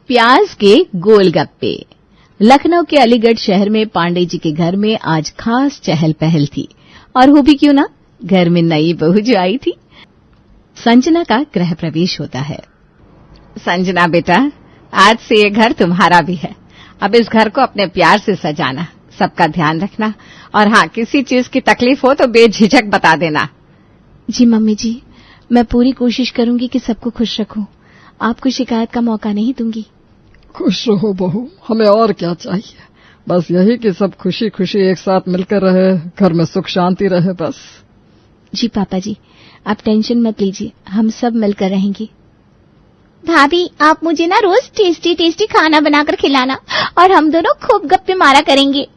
प्याज के गोलगप्पे। लखनऊ के अलीगढ़ शहर में पांडे जी के घर में आज खास चहल पहल थी, और वो भी क्यों ना, घर में नई बहू जो आई थी। संजना का गृह प्रवेश होता है। संजना बेटा, आज से ये घर तुम्हारा भी है। अब इस घर को अपने प्यार से सजाना, सबका ध्यान रखना, और हाँ, किसी चीज की तकलीफ हो तो बेझिझक बता देना। जी मम्मी जी, मैं पूरी कोशिश करूंगी कि सबको खुश रखूं। आपको शिकायत का मौका नहीं दूंगी। खुश रहो बहू, हमें और क्या चाहिए। बस यही कि सब खुशी खुशी एक साथ मिलकर रहे, घर में सुख शांति रहे बस। जी पापा जी, आप टेंशन मत लीजिए, हम सब मिलकर रहेंगे। भाभी, आप मुझे ना रोज टेस्टी टेस्टी खाना बनाकर खिलाना, और हम दोनों खूब गप्पे मारा करेंगे।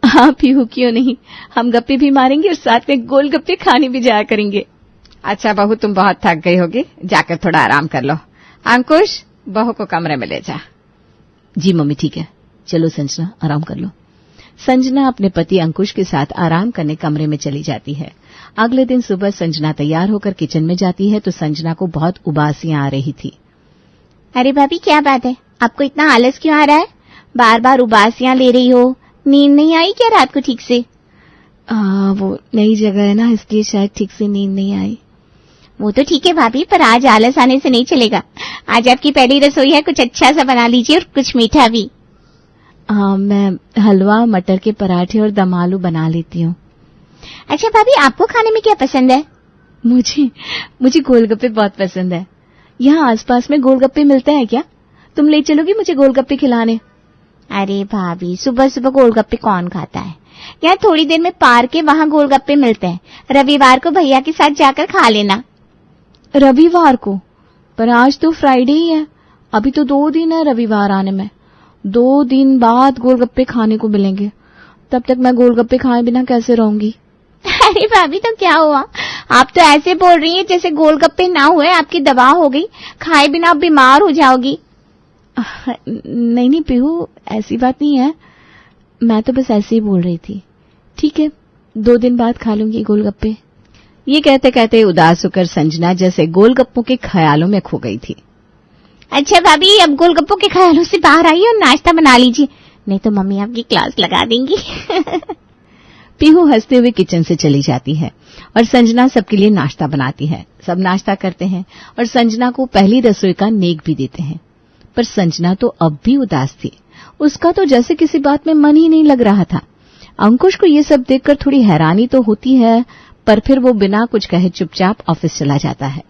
हाँ पीहू, क्यों नहीं, हम गप्पे भी मारेंगे और साथ में गोलगप्पे खाने भी जाया करेंगे। अच्छा बहू, तुम बहुत थक गई होगी, जाकर थोड़ा आराम कर लो। अंकुश, बहू को कमरे में ले जा। जी मम्मी ठीक है, चलो संजना आराम कर लो। संजना अपने पति अंकुश के साथ आराम करने कमरे में चली जाती है। अगले दिन सुबह संजना तैयार होकर किचन में जाती है तो संजना को बहुत उबासियां आ रही थी। अरे भाभी, क्या बात है, आपको इतना आलस क्यों आ रहा है? बार बार उबासियां ले रही हो, नींद नहीं आई क्या रात को ठीक से? वो नई जगह है ना, इसलिए शायद ठीक से नींद नहीं आई। वो तो ठीक है भाभी, पर आज आलस आने से नहीं चलेगा। आज आपकी पहली रसोई है, कुछ अच्छा सा बना लीजिए और कुछ मीठा भी। मैं हलवा, मटर के पराठे और दम आलू बना लेती हूँ। अच्छा भाभी, आपको खाने में क्या पसंद है? मुझे गोलगप्पे बहुत पसंद है। यहाँ आसपास में गोलगप्पे मिलते हैं क्या? तुम ले चलोगी मुझे गोलगप्पे खिलाने? अरे भाभी, सुबह सुबह गोलगप्पे कौन खाता है? यहाँ थोड़ी देर में पार्क है, वहाँ गोलगप्पे मिलते हैं। रविवार को भैया के साथ जाकर खा लेना। रविवार को? पर आज तो फ्राइडे ही है, अभी तो 2 दिन है रविवार आने में। 2 दिन बाद गोलगप्पे खाने को मिलेंगे, तब तक मैं गोलगप्पे खाए बिना कैसे रहूंगी? अरे भाभी, तो क्या हुआ? आप तो ऐसे बोल रही हैं जैसे गोलगप्पे ना हुए आपकी दवा हो गई, खाए बिना आप बीमार हो जाओगी। नहीं पीहू, ऐसी बात नहीं है, मैं तो बस ऐसे ही बोल रही थी। ठीक है, 2 दिन बाद खा लूंगी गोलगप्पे। ये कहते कहते उदास होकर संजना जैसे गोलगप्पों के ख्यालों में खो गई थी। अच्छा भाभी, अब गोलगप्पों के ख्यालों से बाहर आइए और नाश्ता बना लीजिए, नहीं तो मम्मी आपकी क्लास लगा देंगी। पीहू हंसते हुए किचन से चली जाती है और संजना सबके लिए नाश्ता बनाती है। सब नाश्ता करते हैं और संजना को पहली रसोई का नेक भी देते हैं। पर संजना तो अब भी उदास थी, उसका तो जैसे किसी बात में मन ही नहीं लग रहा था। अंकुश को ये सब देखकर थोड़ी हैरानी तो होती है, पर फिर वो बिना कुछ कहे चुपचाप ऑफिस चला जाता है।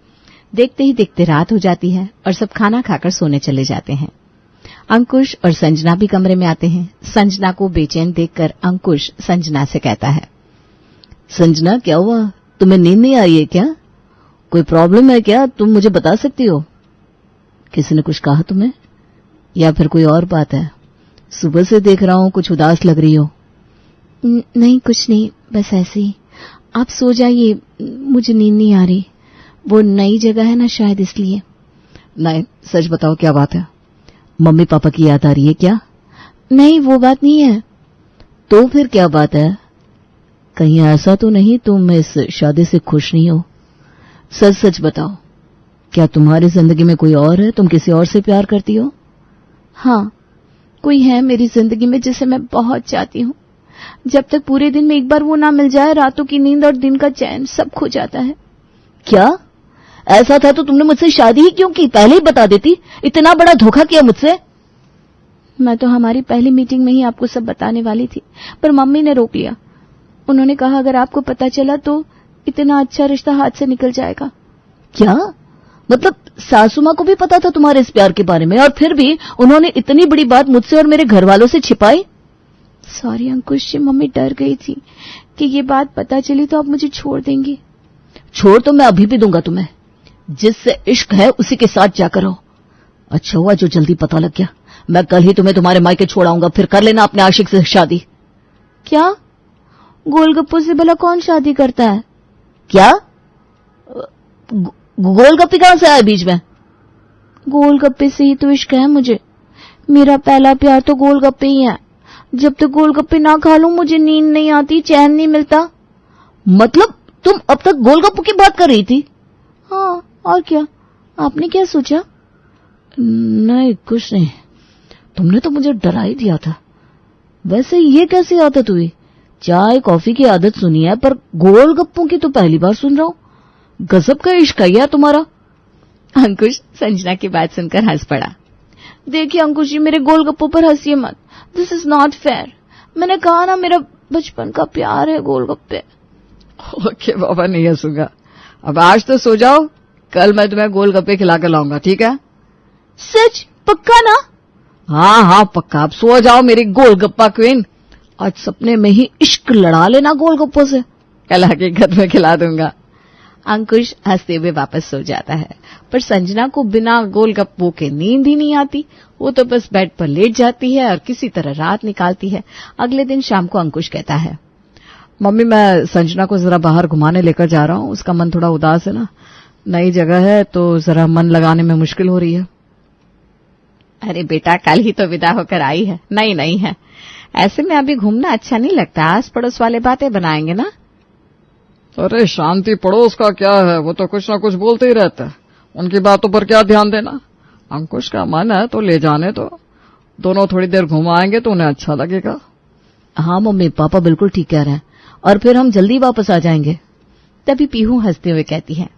देखते ही देखते रात हो जाती है और सब खाना खाकर सोने चले जाते हैं। अंकुश और संजना भी कमरे में आते हैं। संजना को बेचैन देखकर अंकुश संजना से कहता है, संजना क्या हुआ, तुम्हें नींद नहीं आ रही है क्या? कोई प्रॉब्लम है क्या, तुम मुझे बता सकती हो? किसी ने कुछ कहा तुम्हें, या फिर कोई और बात है? सुबह से देख रहा हूं कुछ उदास लग रही हो। नहीं कुछ नहीं, बस ऐसे ही। आप सो जाइए, मुझे नींद नहीं आ रही। वो नई जगह है ना, शायद इसलिए। नहीं सच बताओ, क्या बात है? मम्मी पापा की याद आ रही है क्या? नहीं वो बात नहीं है। तो फिर क्या बात है? कहीं ऐसा तो नहीं तुम इस शादी से खुश नहीं हो? सच सच बताओ, क्या तुम्हारी जिंदगी में कोई और है? तुम किसी और से प्यार करती हो? हाँ, कोई है मेरी जिंदगी में जिसे मैं बहुत चाहती हूँ। जब तक पूरे दिन में एक बार वो ना मिल जाए, रातों की नींद और दिन का चैन सब खो जाता है। क्या? ऐसा था तो तुमने मुझसे शादी ही क्यों की? पहले ही बता देती, इतना बड़ा धोखा किया मुझसे। मैं तो हमारी पहली मीटिंग में ही आपको सब बताने वाली थी, पर मम्मी ने रोक लिया। उन्होंने कहा अगर आपको पता चला तो इतना अच्छा रिश्ता हाथ से निकल जाएगा। क्या मतलब, सासू माँ को भी पता था तुम्हारे इस प्यार के बारे में, और फिर भी उन्होंने इतनी बड़ी बात मुझसे और मेरे घर वालों से छिपाई? सॉरी अंकुश जी, मम्मी डर गई थी कि ये बात पता चली तो आप मुझे छोड़ देंगी। छोड़ तो मैं अभी भी दूंगा तुम्हें, जिससे इश्क है उसी के साथ जाकर रहो। अच्छा हुआ जो जल्दी पता लग गया, मैं कल ही तुम्हें तुम्हारे मायके छोड़ाऊंगा, फिर कर लेना अपने आशिक से शादी। क्या? गोलगप्पों से भला कौन शादी करता है? क्या? गोलगप्पे कहां से आए बीच में? गोलगप्पे से ही तो इश्क है मुझे। मेरा पहला प्यार तो गोलगप्पे ही है। जब तक गोलगप्पे ना खा लूं मुझे नींद नहीं आती, चैन नहीं मिलता। मतलब तुम अब तक गोलगप्पों की बात कर रही थी? हाँ, और क्या, आपने क्या सोचा? नहीं कुछ नहीं, तुमने तो मुझे डरा ही दिया था। वैसे ये कैसी आदत हुई? चाय कॉफी की आदत सुनी है, पर गोलगप्पों की तो पहली बार सुन रहा हूं। गजब का इश्क है यार तुम्हारा। अंकुश संजना की बात सुनकर हंस पड़ा। देखिए अंकुश जी, मेरे गोलगप्पों पर हंसिए मत, दिस इज नॉट फेयर। मैंने कहा ना, मेरा बचपन का प्यार है गोलगप्पे। ओके बाबा, नहीं हंसूंगा। अब आज तो सो जाओ, कल मैं तुम्हें गोलगप्पे खिला कर लाऊंगा, ठीक है? सच? पक्का ना? हाँ हाँ पक्का। अब सो जाओ मेरी गोलगप्पा क्वीन। आज सपने में ही इश्क लड़ा लेना गोलगप्पों से। कल हकीकत में खिला दूंगा। अंकुश हंसते हुए वापस सो जाता है, पर संजना को बिना गोलगप्पों के नींद ही नहीं आती। वो तो बस बेड पर लेट जाती है और किसी तरह रात निकालती है। अगले दिन शाम को अंकुश कहता है, मम्मी मैं संजना को जरा बाहर घुमाने लेकर जा रहा हूँ, उसका मन थोड़ा उदास है ना, नई जगह है तो जरा मन लगाने में मुश्किल हो रही है। अरे बेटा, कल ही तो विदा होकर आई है, नहीं है। ऐसे में अभी घूमना अच्छा नहीं लगता, आस पड़ोस वाले बातें बनाएंगे ना। अरे शांति पड़ोस का क्या है, वो तो कुछ ना कुछ बोलते ही रहता है, उनकी बातों पर क्या ध्यान देना। अंकुश का मन है तो ले जाने दो, दोनों थोड़ी देर घुमाएंगे तो उन्हें अच्छा लगेगा। हाँ मम्मी, पापा बिल्कुल ठीक कह रहे हैं, और फिर हम जल्दी वापस आ जाएंगे। तभी पीहू हंसते हुए कहती है,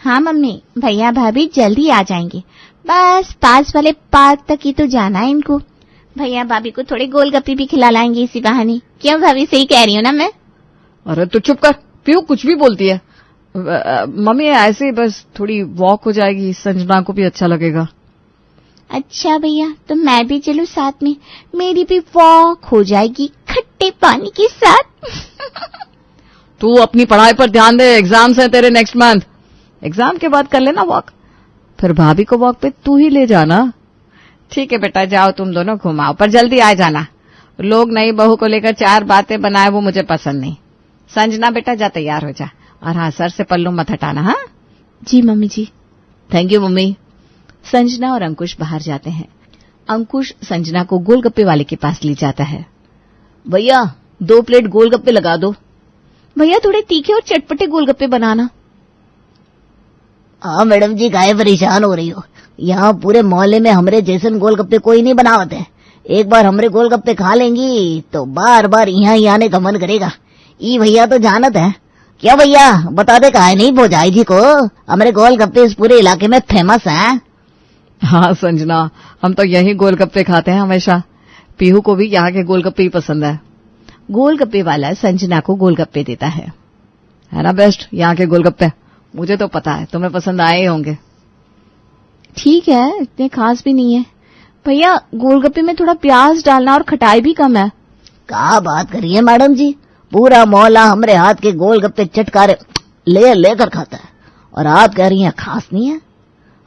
हाँ मम्मी, भैया भाभी जल्दी आ जाएंगे, बस पास वाले पार्क तक ही तो जाना है इनको। भैया भाभी को थोड़े गोलगप्पे भी खिला लाएंगे इसी बहाने। क्यों भाभी, सही कह रही हूँ ना मैं? अरे तो चुप कर, पीहू कुछ भी बोलती है। मम्मी ऐसे ही बस थोड़ी वॉक हो जाएगी, संजना को भी अच्छा लगेगा। अच्छा भैया, तो मैं भी चलूं साथ में, मेरी भी वॉक हो जाएगी खट्टे पानी के साथ। तू अपनी पढ़ाई पर ध्यान दे, एग्जाम्स है तेरे नेक्स्ट मंथ, एग्जाम के बाद कर लेना वॉक, फिर भाभी को वॉक पे तू ही ले जाना। ठीक है बेटा, जाओ तुम दोनों घुमाओ, पर जल्दी आ जाना। लोग नई बहू को लेकर चार बातें बनाए, वो मुझे पसंद नहीं। संजना बेटा जा, तैयार हो जा, और हाँ सर से पल्लू मत हटाना। हाँ जी मम्मी जी। Thank you mummy. संजना और अंकुश बाहर जाते हैं। अंकुश संजना को गोलगप्पे वाले के पास ले जाता है। भैया 2 प्लेट गोलगप्पे लगा दो। भैया थोड़े तीखे और चटपटे गोलगप्पे बनाना। हाँ मैडम जी, काहे परेशान हो रही हो? यहाँ पूरे मोहल्ले में हमरे जैसन गोलगप्पे कोई नहीं बनावत है। एक बार हमरे गोलगप्पे खा लेंगी तो बार बार यहाँ ही आने का मन करेगा। ई भैया तो जानत है। क्या भैया बता दे, काहे नहीं भौजाई जी को हमरे गोलगप्पे इस पूरे इलाके में फेमस हैं। हाँ संजना, हम तो यही गोलगप्पे खाते हैं हमेशा, पीहू को भी यहाँ के गोलगप्पे ही पसंद है। गोलगप्पे वाला संजना को गोलगप्पे देता है ना बेस्ट यहाँ के गोलगप्पे, मुझे तो पता है तुम्हें पसंद आए ही होंगे। ठीक है, इतने खास भी नहीं है। भैया गोलगप्पे में थोड़ा प्याज डालना और खटाई भी कम है। क्या बात करिए मैडम जी, पूरा मोहल्ला हमरे हाथ के गोलगप्पे चटकारे लेकर खाता है, और आप कह रही हैं खास नहीं है।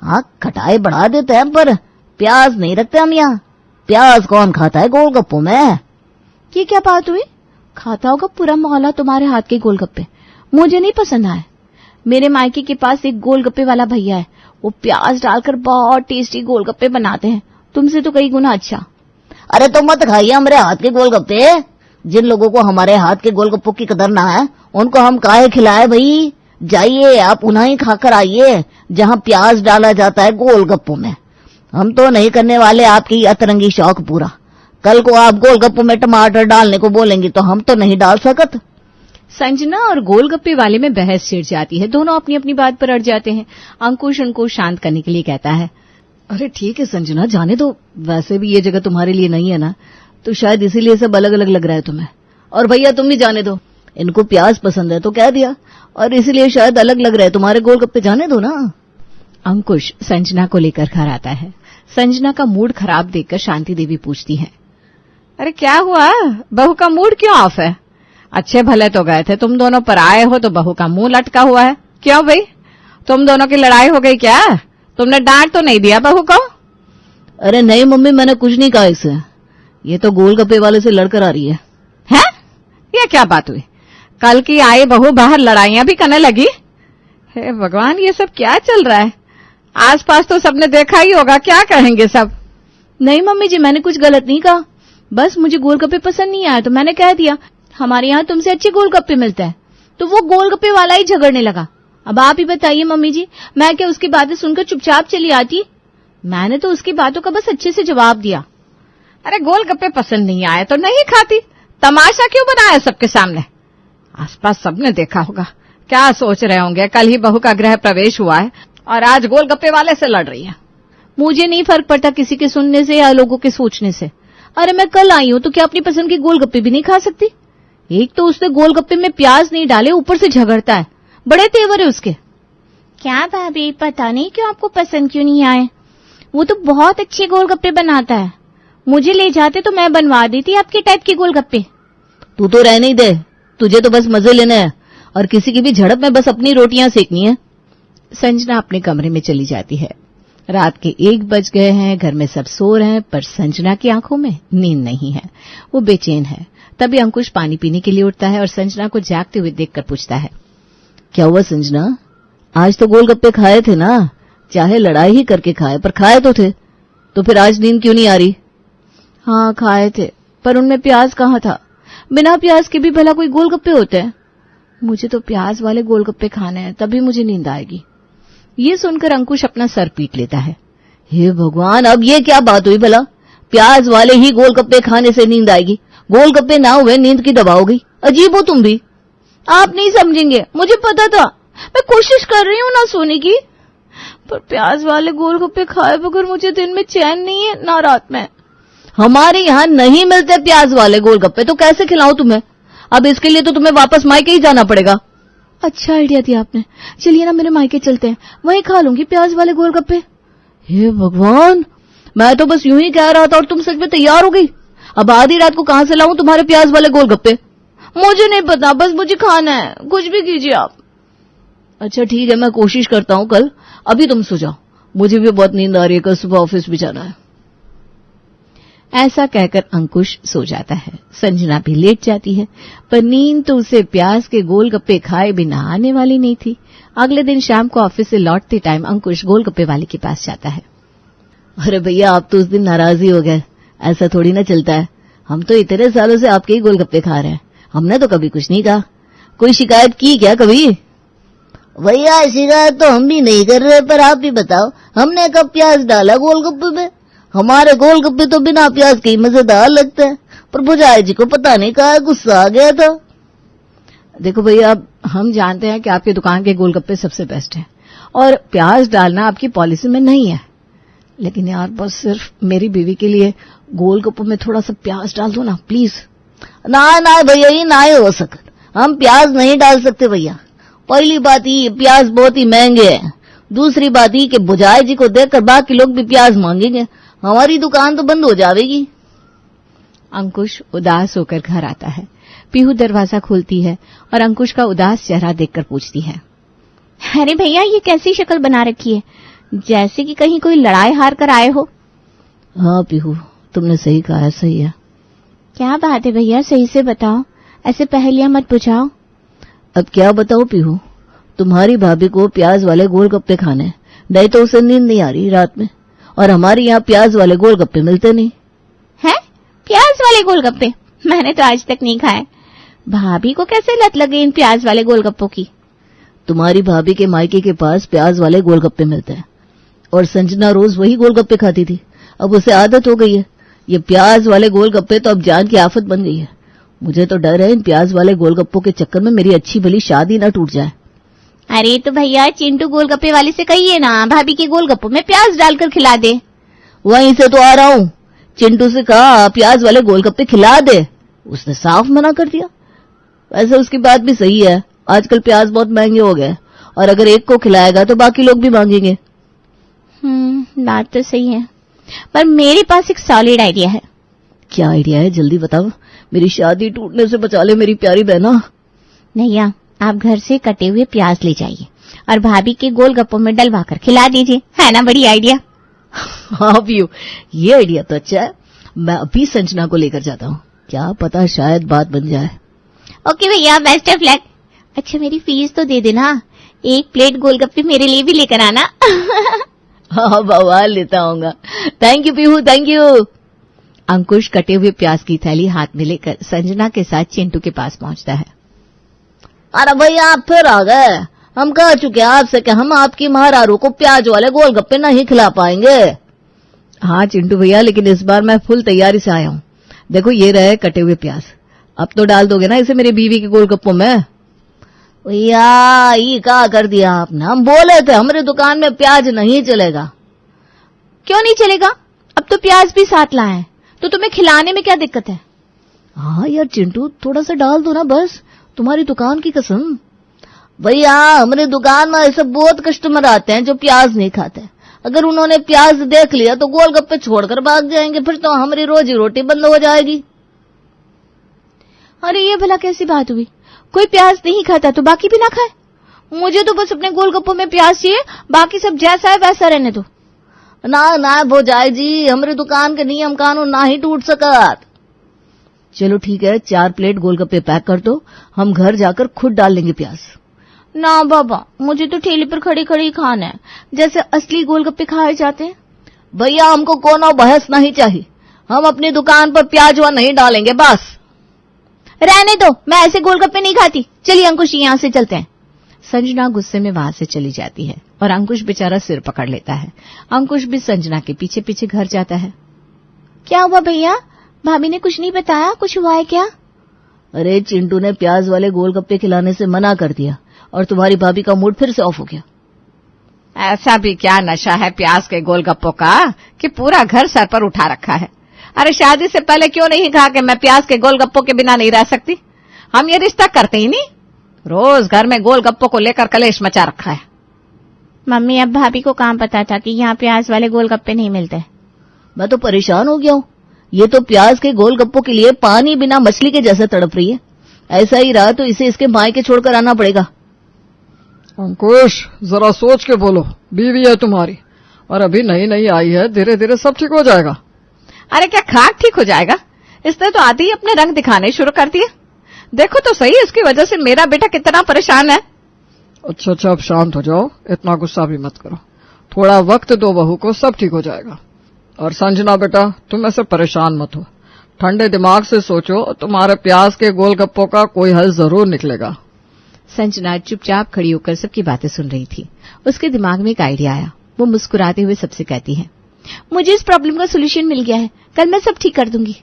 हाँ खटाई बढ़ा देते हैं, पर प्याज नहीं रखते हम यहाँ। प्याज कौन खाता है गोलगप्पों में? ये क्या बात हुई? खाता होगा पूरा मोहल्ला तुम्हारे हाथ के गोलगप्पे, मुझे नहीं पसंद आए। मेरे मायके के पास एक गोलगप्पे वाला भैया है, वो प्याज डालकर बहुत टेस्टी गोलगप्पे बनाते हैं, तुमसे तो कई गुना अच्छा। अरे तो मत खाइए हमारे हाथ के गोलगप्पे। जिन लोगों को हमारे हाथ के गोलगप्पों की कदर ना है, उनको हम काहे खिलाए भाई। जाइए आप उन्हें ही खाकर आइए जहाँ प्याज डाला जाता है गोलगप्पों में। हम तो नहीं करने वाले आपकी अतरंगी शौक पूरा। कल को आप गोलगप्पों में टमाटर डालने को बोलेंगी तो हम तो नहीं डाल सकत। संजना और गोलगप्पे वाले में बहस छिड़ जाती है, दोनों अपनी अपनी बात पर अड़ जाते हैं। अंकुश उनको शांत करने के लिए कहता है, अरे ठीक है संजना, जाने दो, वैसे भी ये जगह तुम्हारे लिए नहीं है ना, तो शायद इसीलिए सब अलग अलग लग रहा है तुम्हें। और भैया तुम भी जाने दो, इनको प्याज पसंद है तो कह दिया, और इसलिए शायद अलग लग रहा है तुम्हारे गोलगप्पे, जाने दो ना। अंकुश संजना को लेकर घर आता है। संजना का मूड खराब देखकर शांति देवी पूछती है, अरे क्या हुआ, बहू का मूड क्यों ऑफ है? अच्छे भले तो गए थे, तुम दोनों पर आए हो तो बहू का मुंह लटका हुआ है। क्यों भाई, तुम दोनों की लड़ाई हो गई क्या? तुमने डांट तो नहीं दिया बहू को? अरे नहीं मम्मी, मैंने कुछ नहीं कहा इसे, ये तो गोलगप्पे वाले से लड़कर आ रही है। हैं? ये क्या बात हुई? कल की आई बहू बाहर लड़ाइयां भी करने लगी। हे भगवान, ये सब क्या चल रहा है? आसपास तो सबने देखा ही होगा, क्या कहेंगे सब? नहीं मम्मी जी, मैंने कुछ गलत नहीं कहा, बस मुझे गोलगप्पे पसंद नहीं आया तो मैंने कह दिया हमारे यहाँ तुमसे अच्छे गोलगप्पे मिलते हैं, तो वो गोलगप्पे वाला ही झगड़ने लगा। अब आप ही बताइए मम्मी जी, मैं क्या उसकी बातें सुनकर चुपचाप चली आती? मैंने तो उसकी बातों का बस अच्छे से जवाब दिया। अरे गोलगप्पे पसंद नहीं आए तो नहीं खाती, तमाशा क्यों बनाया सबके सामने? आसपास सबने देखा होगा, क्या सोच रहे होंगे, कल ही बहू का गृह प्रवेश हुआ है और आज गोलगप्पे वाले से लड़ रही है। मुझे नहीं फर्क पड़ता किसी के सुनने से या लोगों के सोचने से। अरे मैं कल आई हूं तो क्या अपनी पसंद के गोलगप्पे भी नहीं खा सकती? एक तो उसने गोलगप्पे में प्याज नहीं डाले, ऊपर से झगड़ता है, बड़े तेवर है उसके। क्या भाभी, पता नहीं क्यों आपको पसंद क्यों नहीं आए? वो तो बहुत अच्छे गोलगप्पे बनाता है, मुझे ले जाते तो मैं बनवा देती आपके टाइप के गोलगप्पे। तू तो रहने ही दे, तुझे तो बस मजे लेने हैं और किसी की भी झड़प में बस अपनी रोटियां सेकनी है। संजना अपने कमरे में चली जाती है। रात के 1 बज गए हैं, घर में सब सो रहे हैं, पर संजना की आंखों में नींद नहीं है, वो बेचैन है। तभी अंकुश पानी पीने के लिए उठता है और संजना को जागते हुए देखकर पूछता है, क्या हुआ संजना, आज तो गोलगप्पे खाए थे ना? चाहे लड़ाई ही करके खाए, पर खाए तो थे, तो फिर आज नींद क्यों नहीं आ रही? हाँ खाए थे, पर उनमें प्याज कहाँ था? बिना प्याज के भी भला कोई गोलगप्पे होते हैं? मुझे तो प्याज वाले गोलगप्पे खाने हैं, तभी मुझे नींद आएगी। ये सुनकर अंकुश अपना सर पीट लेता है। हे भगवान, अब ये क्या बात हुई भला? प्याज वाले ही गोलगप्पे खाने से नींद आएगी, गोलगप्पे ना हुए नींद की दबा हो गई। अजीब हो तुम भी। आप नहीं समझेंगे, मुझे पता था, मैं कोशिश कर रही हूँ ना सोने की, पर प्याज वाले गोलगप्पे खाए बगैर मुझे दिन में चैन नहीं है ना रात में। हमारे यहाँ नहीं मिलते प्याज वाले गोलगप्पे, तो कैसे खिलाऊं तुम्हें? अब इसके लिए तो तुम्हें वापस मायके ही जाना पड़ेगा। अच्छा आइडिया दिया आपने, चलिए ना मेरे मायके चलते हैं, वहीं खा लूंगी प्याज वाले गोलगप्पे। हे भगवान, मैं तो बस यूं ही कह रहा था और तुम सच में तैयार हो गई। अब आधी रात को कहां से लाऊं तुम्हारे प्याज वाले गोलगप्पे? मुझे नहीं पता, बस मुझे खाना है, कुछ भी कीजिए आप। अच्छा ठीक है, मैं कोशिश करता हूं कल, अभी तुम सो जाओ, मुझे भी बहुत नींद आ रही है, कल सुबह ऑफिस भी जाना है। ऐसा कहकर अंकुश सो जाता है। संजना भी लेट जाती है, पर नींद तो उसे प्याज के गोलगप्पे खाए बिना आने वाली नहीं थी। अगले दिन शाम को ऑफिस से लौटते टाइम अंकुश गोलगप्पे वाले के पास जाता है। अरे भैया, आप तो उस दिन नाराज ही हो गए, ऐसा थोड़ी ना चलता है। हम तो इतने सालों से आपके ही गोलगप्पे खा रहे हैं, हमने तो कभी कुछ नहीं कहा। कोई शिकायत की क्या कभी? भैया शिकायत तो हम भी नहीं कर रहे, पर आप ही बताओ, हमने कब प्याज डाला गोलगप्पे में? हमारे गोलगप्पे तो बिना प्याज के ही मजेदार लगते हैं, पर भुजाई जी को पता नहीं कहा गुस्सा आ गया था। देखो भैया, अब हम जानते हैं कि आपकी दुकान के गोलगप्पे सबसे बेस्ट हैं और प्याज डालना आपकी पॉलिसी में नहीं है, लेकिन यार बस सिर्फ मेरी बीवी के लिए गोलगप्पों में थोड़ा सा प्याज डाल दो ना प्लीज। ना भैया, ये ना ही हो सकता, हम प्याज नहीं डाल सकते भैया। पहली बात ये, प्याज बहुत ही महंगे हैं। दूसरी बात ये कि भुजाई जी को देखकर बाकी लोग भी प्याज मांगेंगे, हमारी दुकान तो बंद हो जाएगी। अंकुश उदास होकर घर आता है। पीहू दरवाजा खोलती है और अंकुश का उदास चेहरा देखकर पूछती है, अरे भैया, ये कैसी शक्ल बना रखी है, जैसे कि कहीं कोई लड़ाई हार कर आए हो। हाँ पीहू, तुमने सही कहा है, सही है। क्या बात है भैया, सही से बताओ, ऐसे पहेलियां मत बुझाओ। अब क्या बताओ पीहू, तुम्हारी भाभी को प्याज वाले गोलगप्पे खाने, नहीं तो उसे नींद नहीं आ रही रात में, और हमारे यहाँ प्याज वाले गोलगप्पे मिलते नहीं। हैं? प्याज वाले गोलगप्पे? मैंने तो आज तक नहीं खाए। भाभी को कैसे लत लगी इन प्याज वाले गोलगप्पों की? तुम्हारी भाभी के मायके के पास प्याज वाले गोलगप्पे मिलते हैं और संजना रोज वही गोलगप्पे खाती थी, अब उसे आदत हो गई है। ये प्याज वाले गोलगप्पे तो अब जान की आफत बन गई है। मुझे तो डर है इन प्याज वाले गोलगप्पों के चक्कर में मेरी अच्छी भली शादी ना टूट जाए। अरे तो भैया, चिंटू गोलगप्पे वाले से कहिए ना, भाभी के गोलगप्पों में प्याज डालकर खिला दे। वहीं से तो आ रहा हूँ, चिंटू से कहा प्याज वाले गोलगप्पे खिला दे, उसने साफ मना कर दिया। वैसे उसकी बात भी सही है, आजकल प्याज बहुत महंगे हो गए और अगर एक को खिलाएगा तो बाकी लोग भी मांगेंगे। बात तो सही है, पर मेरे पास एक सॉलिड आइडिया है। क्या आइडिया है, जल्दी बताओ, मेरी शादी टूटने से बचा ले मेरी प्यारी बहना। नैया, आप घर से कटे हुए प्याज ले जाइए और भाभी के गोलगप्पों में डलवा कर खिला दीजिए, है ना बड़ी आइडिया? हाँ पीयू, ये आइडिया तो अच्छा है, मैं अभी संजना को लेकर जाता हूँ, क्या पता शायद बात बन जाए। ओके भैया, बेस्ट ऑफ लक। अच्छा मेरी फीस तो दे देना, 1 प्लेट गोलगप्पे मेरे लिए भी लेकर आना। हाँ बाबा, लेता आऊंगा। Thank you Pihu, thank you. Ankush कटे हुए प्याज की थैली हाथ में लेकर संजना के साथ चिंटू के पास पहुंचता है। अरे भैया, आप फिर आ गए। हम कह चुके हैं आपसे कि हम आपकी महारारू को प्याज वाले गोलगप्पे नहीं खिला पाएंगे। हाँ चिंटू भैया, लेकिन इस बार मैं फुल तैयारी से आया हूँ। देखो ये रहे कटे हुए प्याज, अब तो डाल दोगे ना इसे मेरी बीवी के गोलगप्पों में? भैया ये क्या कर दिया आपने? हम बोले थे हमारे दुकान में प्याज नहीं चलेगा। क्यों नहीं चलेगा? अब तो प्याज भी साथ लाए हैं, तो तुम्हें खिलाने में क्या दिक्कत है? हाँ यार चिंटू, थोड़ा सा डाल दो ना बस, तुम्हारी दुकान की कसम। भैया हमारे दुकान में ऐसे बहुत कस्टमर आते हैं जो प्याज नहीं खाते। अगर उन्होंने प्याज देख लिया तो गोलगप्पे छोड़कर भाग जाएंगे, फिर तो हमारी रोजी रोटी बंद हो जाएगी। अरे ये भला कैसी बात हुई? कोई प्याज नहीं खाता तो बाकी भी ना खाए? मुझे तो बस अपने गोलगप्पों में प्याज चाहिए, बाकी सब जैसा है वैसा रहने दो। ना ना भौजाई जी, हमारी दुकान के नियम कानून ना ही टूट सकत। चलो ठीक है, 4 प्लेट गोलगप्पे पैक कर दो, हम घर जाकर खुद डाल लेंगे प्याज। ना बाबा, मुझे तो ठेले पर खड़े खड़े ही खाना है, जैसे असली गोलगप्पे खाए जाते हैं। भैया हमको कोनो बहस नहीं चाहिए, हम अपनी दुकान पर प्याज वहां नहीं डालेंगे बस। रहने दो, मैं ऐसे गोलगप्पे नहीं खाती। चलिए अंकुश यहाँ से चलते हैं। संजना गुस्से में वहां से चली जाती है और अंकुश बेचारा सिर पकड़ लेता है। अंकुश भी संजना के पीछे पीछे घर जाता है। क्या हुआ भैया? भाभी ने कुछ नहीं बताया? कुछ हुआ है क्या? अरे चिंटू ने प्याज वाले गोलगप्पे खिलाने से मना कर दिया और तुम्हारी भाभी का मूड फिर से ऑफ हो गया। ऐसा भी क्या नशा है प्याज के गोलगप्पों का कि पूरा घर सर पर उठा रखा है? अरे शादी से पहले क्यों नहीं कहा कि मैं प्याज के गोलगप्पों के बिना नहीं रह सकती? हम ये रिश्ता करते ही नहीं। रोज घर में गोलगप्पों को लेकर कलेश मचा रखा है। मम्मी, अब भाभी को कहाँ पता था कि यहाँ प्याज वाले गोलगप्पे नहीं मिलते? मैं तो परेशान हो गया हूँ, ये तो प्याज के गोलगप्पों के लिए पानी बिना मछली के जैसे तड़प रही है। ऐसा ही रहा तो इसे इसके मायके छोड़कर आना पड़ेगा। अंकुश जरा सोच के बोलो, बीवी है तुम्हारी और अभी नई नई आई है, धीरे धीरे सब ठीक हो जाएगा। अरे क्या खाक ठीक हो जाएगा? इसने तो आते ही अपने रंग दिखाने शुरू कर दिए। देखो तो सही, इसकी वजह से मेरा बेटा कितना परेशान है। अच्छा अच्छा, अब शांत हो जाओ, इतना गुस्सा भी मत करो, थोड़ा वक्त दो बहू को, सब ठीक हो जाएगा। और संजना बेटा, तुम ऐसे परेशान मत हो, ठंडे दिमाग से सोचो, तुम्हारे प्याज के गोलगप्पों का कोई हल जरूर निकलेगा। संजना चुपचाप खड़ी होकर सबकी बातें सुन रही थी। उसके दिमाग में एक आइडिया आया। वो मुस्कुराते हुए सबसे कहती है, मुझे इस प्रॉब्लम का सोल्यूशन मिल गया है, कल मैं सब ठीक कर दूंगी।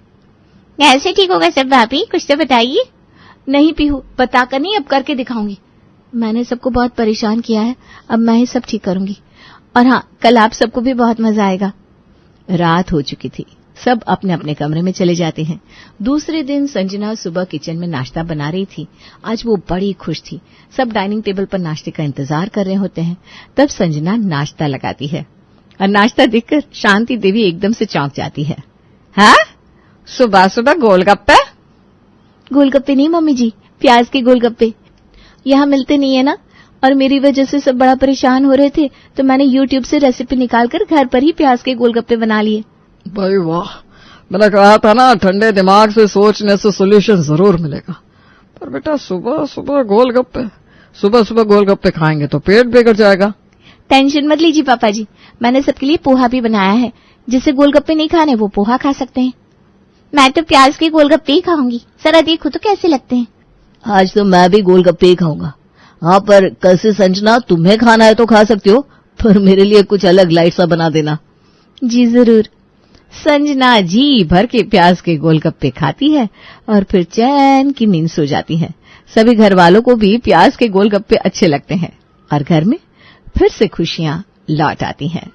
कैसे ठीक होगा सब भाभी? कुछ तो बताइए। नहीं पीहू, बताकर नहीं, अब करके दिखाऊंगी। मैंने सबको बहुत परेशान किया है, अब मैं ही सब ठीक करूंगी। और हाँ, कल आप सबको भी बहुत मजा आएगा। रात हो चुकी थी, सब अपने अपने कमरे में चले जाते हैं। दूसरे दिन संजना सुबह किचन में नाश्ता बना रही थी। आज वो बड़ी खुश थी। सब डाइनिंग टेबल पर नाश्ते का इंतजार कर रहे होते हैं। तब संजना नाश्ता लगाती है और नाश्ता देखकर शांति देवी एकदम से चौंक जाती है। हाँ, सुबह सुबह गोलगप्पे? गोलगप्पे नहीं मम्मी जी, प्याज के गोलगप्पे। यहाँ मिलते नहीं है ना, और मेरी वजह से सब बड़ा परेशान हो रहे थे, तो मैंने YouTube से रेसिपी निकालकर घर पर ही प्याज के गोलगप्पे बना लिए। भाई वाह, मैंने कहा था ना, ठंडे दिमाग से सोचने से सोल्यूशन जरूर मिलेगा। पर बेटा सुबह सुबह गोलगप्पे खाएंगे तो पेट बिगड़ जाएगा। टेंशन मत लीजिए पापा जी, मैंने सबके लिए पोहा भी बनाया है। जिसे गोलगप्पे नहीं खाने वो पोहा खा सकते हैं। मैं तो प्याज के गोलगप्पे ही खाऊंगी, जरा देखो तो कैसे लगते हैं। आज तो मैं भी गोलगप्पे ही खाऊंगा। हाँ, पर कल से संजना तुम्हें खाना है तो खा सकती हो, पर मेरे लिए कुछ अलग लाइट सा बना देना। जी जरूर। संजना जी भर के प्याज के गोलगप्पे खाती है और फिर चैन की नींद सो जाती है। सभी घर वालों को भी प्याज के गोलगप्पे अच्छे लगते हैं और घर में फिर से खुशियां लौट आती हैं।